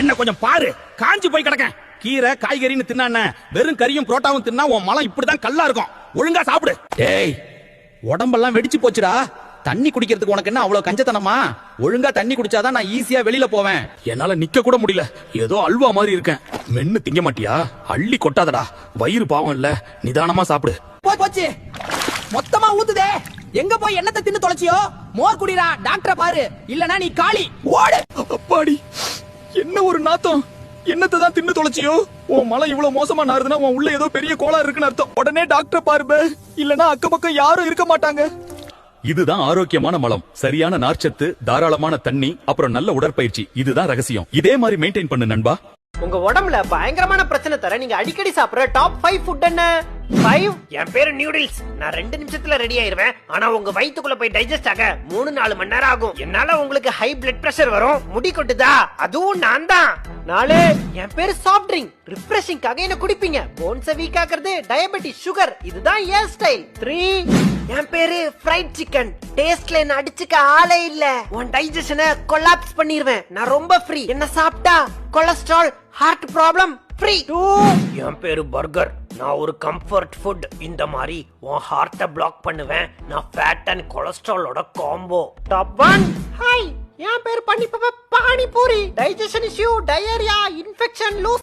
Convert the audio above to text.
என்ன கொஞ்சம் பாரு, காஞ்சி போய் கிடக்கேன். கீரை காய்கறின்னு தின்னா வெறும் கறியும் புரோட்டாவும் தின்னா உன் மலம் இப்படிதான் கல்லா இருக்கும். ஒழுங்கா சாப்பிடு. ஏய், உடம்பெல்லாம் வெடிச்சு போச்சுடா. தண்ணி குடிக்கிறதுக்கு உனக்கு என்ன அவ்வளவு கஞ்சத்தனமா? ஒழுங்கா தண்ணி குடிச்சாதான் நான் ஈஸியா வெளியில போவேன். என்னால நிக்க கூட முடியல. ஏதோ அல்வா மாதிரி இருக்கேன். மென்னு திங்க மாட்டியா? அள்ளி கொட்டாதடா. வயிறு பாவம் இல்ல, நிதானமா சாப்பிடு. போச்சு, மொத்தமா ஊத்துதே. எங்க போய் என்னத்தை தின்னு தொலைச்சியோ? மோர் குடிடா, டாக்டரை பாரு, இல்லனா நீ காளி. ஓடு. அப்பாடி, என்ன ஒரு நாத்தம். என்னத்தை தான் தின்னு தொலைச்சியோ? உன் மலை இவ்வளவு மோசமா நாருதுன்னா உன் உள்ள ஏதோ பெரிய கோளாறு இருக்குன்னு அர்த்தம். உடனே டாக்டரை பாருப, இல்லனா அக்க பக்கம் யாரும் இருக்க மாட்டாங்க. இதுதான் ஆரோக்கியமான மலம். சரியான நார்ச்சத்து, தாராளமான தண்ணி, அப்புறம் நல்ல உடற்பயிற்சி. இதுதான் ரகசியம். இதே மாதிரி மெயின்டைன் பண்ணு நண்பா. உங்க உடம்புல பயங்கரமான பிரச்சனை தர நீங்க அடிக்கடி சாப்பிடுற டாப் 5 ஃபுட் என்ன? 5. என் பேரு நியூடில்ஸ். நான் 2 நிமிஷத்துல ரெடி ஆயிருவேன். ஆனா உங்க வயித்துக்குள்ள போய் டைஜஸ்ட் ஆக 3-4 மணி நேரம் ஆகும். என்னால உங்களுக்கு ஹை பிளட் பிரஷர் வரும், முடி கொட்டுதா, அதுவும் நான் தான். 4. என் பேரு சாஃப்ட் ட்ரிங்க். ரிஃப்ரெஷிங்காக என்ன குடிப்பீங்க. போன்ஸ வீக் ஆக்குறது, டயபெட்டிஸ், சுகர், இதுதான் ஏர் ஸ்டைல். 3. என் பேரு ஃப்ரைட் சிக்கன். டேஸ்ட்ல என்ன அடிச்சுக்க ஆளே இல்ல. உன் டைஜஷனை கொலாப்ஸ் பண்ணிடுவேன். நான் ரொம்ப ஃப்ரீ. என்ன சாப்பிட்டா கொலஸ்ட்ரால், ஹார்ட் ப்ராப்ளம் ஃப்ரீ. 2. என் பேரு பர்கர். நான் ஒரு கம்ஃபர்ட் ஃபுட். இந்த மாதிரி உன் ஹார்ட்ட பிளாக் பண்ணுவேன். நான் ஃபேட் அண்ட் கொலஸ்ட்ராலோட காம்போ. டாப் 1. ஹாய், என் பேரு panipuri. Digestion issue, diarrhoea, infection, loose